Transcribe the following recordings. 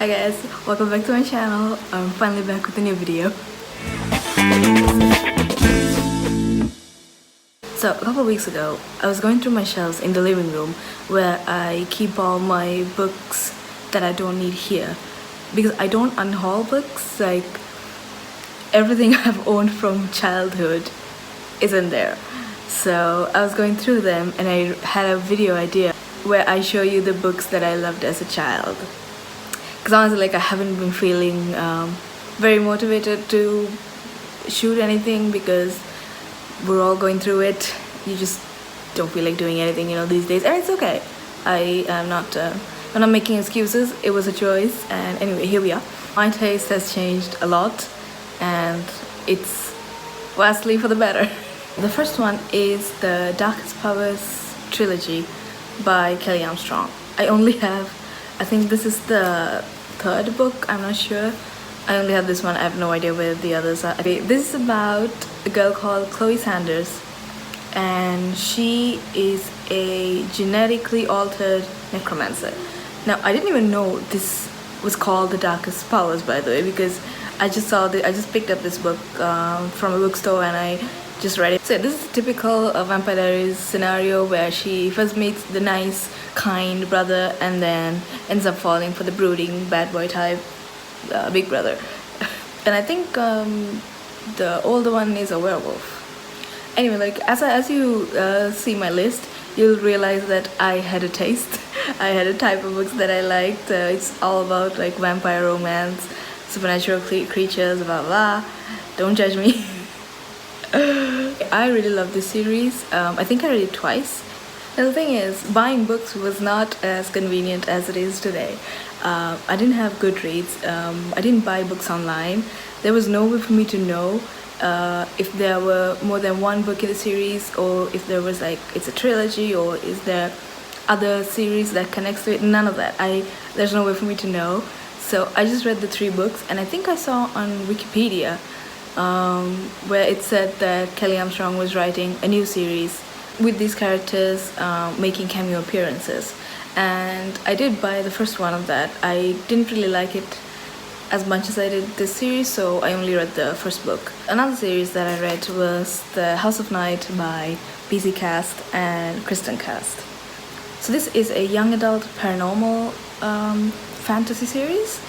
Hi guys, welcome back to my channel. I'm finally back with a new video. So a couple of weeks ago, I was going through my shelves in the living room where I keep all my books that I don't need here. Because I don't unhaul books, like everything I've owned from childhood is in there. So I was going through them and I had a video idea where I show you the books that I loved as a child. Because honestly, I haven't been feeling very motivated to shoot anything because we're all going through it. You just don't feel like doing anything, these days, and it's okay. I'm not making excuses. It was a choice, and anyway, here we are. My taste has changed a lot, and it's vastly for the better. The first one is the Darkest Powers trilogy by Kelly Armstrong. I think this is the third book, I'm not sure. I only have this one, I have no idea where the others are. Okay, this is about a girl called Chloe Sanders, and she is a genetically altered necromancer. Now, I didn't even know this was called The Darkest Powers, by the way, because I just picked up this book from a bookstore and I just read it. So this is a typical Vampire Diaries scenario where she first meets the nice, kind brother and then ends up falling for the brooding bad boy type big brother. And I think the older one is a werewolf. Anyway, as you see my list, you'll realize that I had a taste. I had a type of books that I liked. It's all about vampire romance, supernatural creatures, blah blah. Don't judge me. I really love this series. I think I read it twice. And the thing is, buying books was not as convenient as it is today. I didn't have Goodreads. I didn't buy books online. There was no way for me to know if there were more than one book in the series, or if there was it's a trilogy, or is there other series that connects to it. None of that. There's no way for me to know. So I just read the 3 books, and I think I saw on Wikipedia where it said that Kelly Armstrong was writing a new series with these characters making cameo appearances, and I did buy the first one of that. I didn't really like it as much as I did this series, so I only read the first book. Another series that I read was The House of Night by PC Cast and Kristen Cast. So this is a young adult paranormal fantasy series,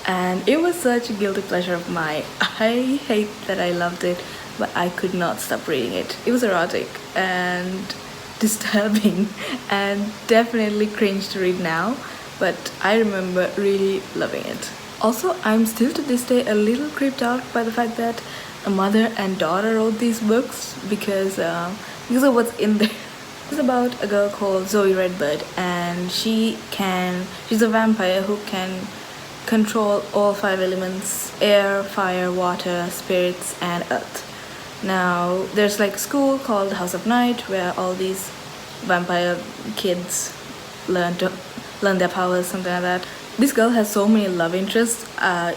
and it was such a guilty pleasure of mine. I hate that I loved it, but I could not stop reading it. It was erotic and disturbing and definitely cringe to read now, but I remember really loving it. Also, I'm still to this day a little creeped out by the fact that a mother and daughter wrote these books because of what's in there. It's about a girl called Zoe Redbird, and she's a vampire who can control all 5 elements: air, fire, water, spirits, and earth. Now, there's a school called House of Night where all these vampire kids learn their powers, something like that. This girl has so many love interests,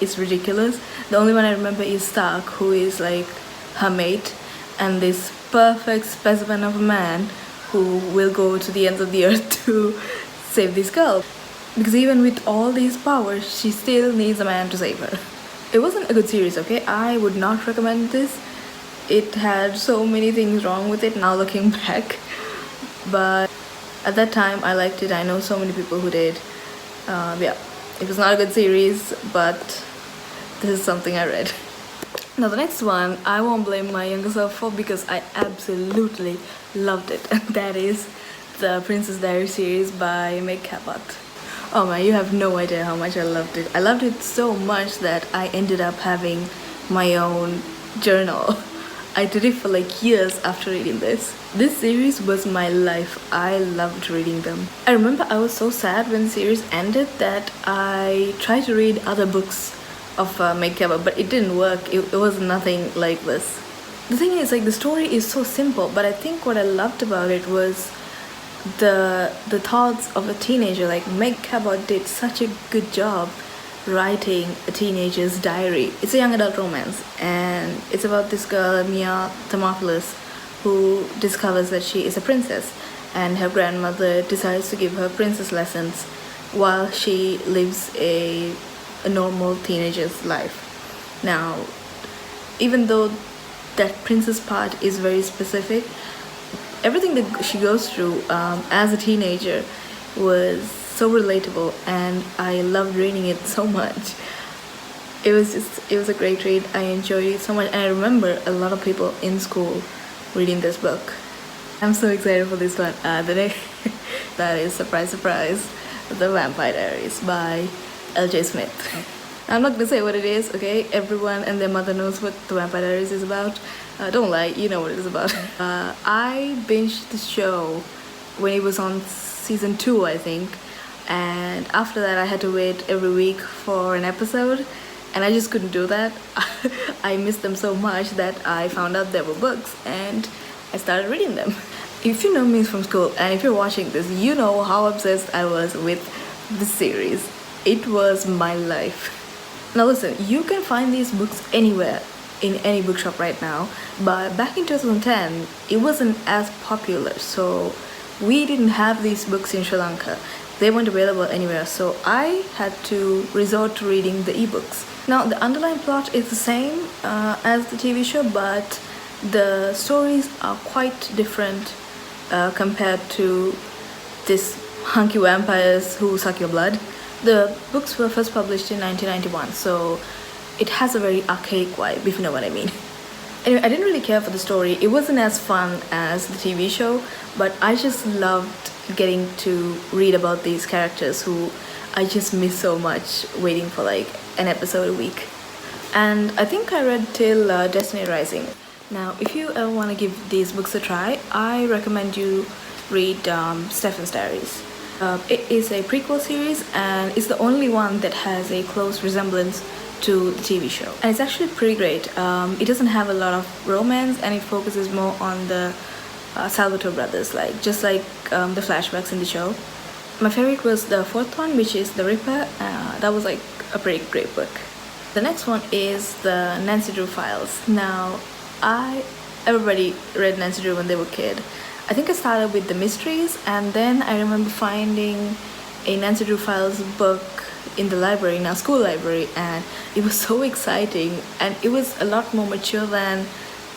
it's ridiculous. The only one I remember is Stark, who is her mate, and this perfect specimen of a man who will go to the ends of the earth to save this girl. Because even with all these powers, she still needs a man to save her. It wasn't a good series, okay? I would not recommend this. It had so many things wrong with it now looking back. But at that time, I liked it. I know so many people who did. Yeah, it was not a good series, but this is something I read. Now the next one, I won't blame my younger self for because I absolutely loved it. And that is the Princess Diaries series by Meg Cabot. Oh man, you have no idea how much I loved it. I loved it so much that I ended up having my own journal. I did it for years after reading this. This series was my life. I loved reading them. I remember I was so sad when the series ended that I tried to read other books of Meg Cabot, but it didn't work. It was nothing like this. The thing is, the story is so simple, but I think what I loved about it was the thoughts of a teenager. Meg Cabot did such a good job writing a teenager's diary. It's a young adult romance, and it's about this girl, Mia Thermophilus, who discovers that she is a princess, and her grandmother decides to give her princess lessons while she lives a a normal teenager's life. Now, even though that princess part is very specific, everything that she goes through as a teenager was so relatable, and I loved reading it so much. It was a great read. I enjoyed it so much, and I remember a lot of people in school reading this book. I'm so excited for this one. The next that is, surprise surprise, The Vampire Diaries by L.J. Smith. I'm not gonna say what it is, okay? Everyone and their mother knows what The Vampire Diaries is about. Don't lie, you know what it is about. I binged the show when it was on season 2, I think, and after that I had to wait every week for an episode, and I just couldn't do that. I missed them so much that I found out there were books and I started reading them. If you know me from school and if you're watching this, you know how obsessed I was with the series. It was my life. Now listen, you can find these books anywhere, in any bookshop right now, but back in 2010 it wasn't as popular, so we didn't have these books in Sri Lanka. They weren't available anywhere, so I had to resort to reading the ebooks. Now the underlying plot is the same as the TV show, but the stories are quite different compared to this hunky vampires who suck your blood. The books were first published in 1991, so it has a very archaic vibe, if you know what I mean. Anyway, I didn't really care for the story. It wasn't as fun as the TV show, but I just loved getting to read about these characters who I just miss so much, waiting for like an episode a week. And I think I read till Destiny Rising. Now, if you ever want to give these books a try, I recommend you read Stephen's Diaries. It is a prequel series, and it's the only one that has a close resemblance to the TV show. And it's actually pretty great. It doesn't have a lot of romance, and it focuses more on the Salvatore brothers, just like the flashbacks in the show. My favorite was the fourth one, which is The Ripper. That was like a pretty great book. The next one is the Nancy Drew Files. Now, everybody read Nancy Drew when they were a kid. I think I started with the mysteries, and then I remember finding a Nancy Drew Files book in the library, in our school library, and it was so exciting, and it was a lot more mature than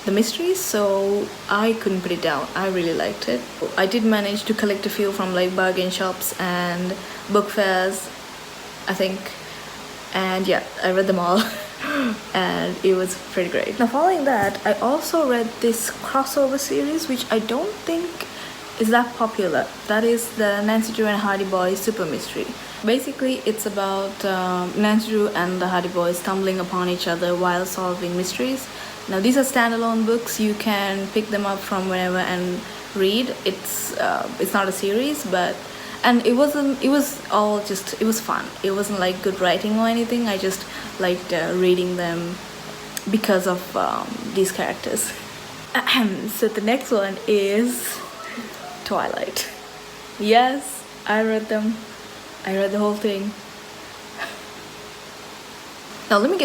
the mysteries, so I couldn't put it down. I really liked it. I did manage to collect a few from like bargain shops and book fairs, I think, and yeah, I read them all. And it was pretty great. Now following that, I also read this crossover series, which I don't think is that popular. That is the Nancy Drew and Hardy Boys Super Mystery. Basically, it's about Nancy Drew and the Hardy Boys stumbling upon each other while solving mysteries. Now these are standalone books. You can pick them up from wherever and read. It's not a series, but it was fun. It wasn't like good writing or anything. I just liked reading them because of these characters. So the next one is Twilight. Yes, I read them. I read the whole thing. Now let me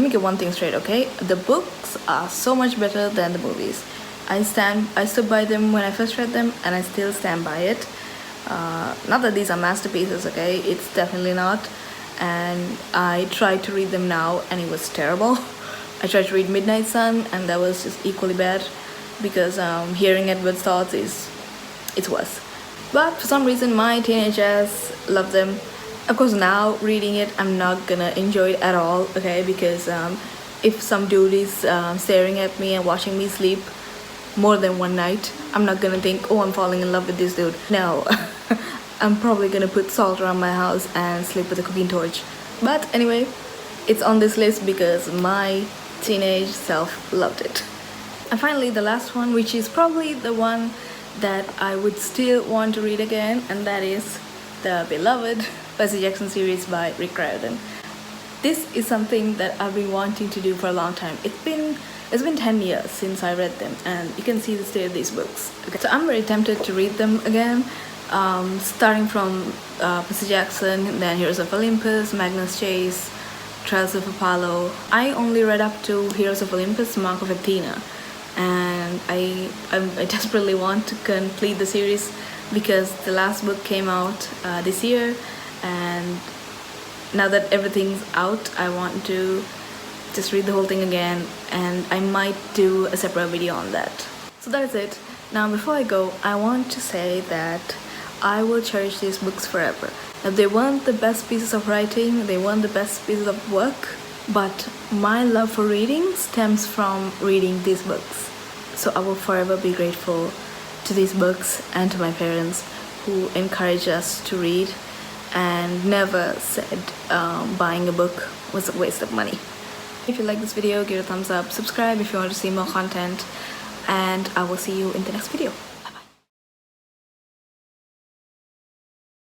get one thing straight, okay? The books are so much better than the movies. I stood by them when I first read them, and I still stand by it. Not that these are masterpieces, okay? It's definitely not. And I tried to read them now, and it was terrible. I tried to read Midnight Sun, and that was just equally bad, because hearing Edward's thoughts it's worse. But for some reason, my teenage ass loved them. Of course, now reading it, I'm not gonna enjoy it at all, okay? Because if some dude is staring at me and watching me sleep more than one night, I'm not gonna think, oh, I'm falling in love with this dude. No, I'm probably gonna put salt around my house and sleep with a cooking torch. But anyway, it's on this list because my teenage self loved it. And finally, the last one, which is probably the one that I would still want to read again, and that is the beloved Wesley Jackson series by Rick Riordan. This is something that I've been wanting to do for a long time. It's been 10 years since I read them, and you can see the state of these books. Okay. So I'm very tempted to read them again, starting from Wesley Jackson, then Heroes of Olympus, Magnus Chase, Trials of Apollo. I only read up to Heroes of Olympus, Mark of Athena, and I desperately want to complete the series because the last book came out this year, and now that everything's out, I want to just read the whole thing again, and I might do a separate video on that. So that is it. Now before I go, I want to say that I will cherish these books forever. Now, they weren't the best pieces of writing, they weren't the best pieces of work, but my love for reading stems from reading these books. So I will forever be grateful to these books and to my parents who encouraged us to read and never said buying a book was a waste of money. If you like this video, give it a thumbs up, subscribe if you want to see more content, and I will see you in the next video.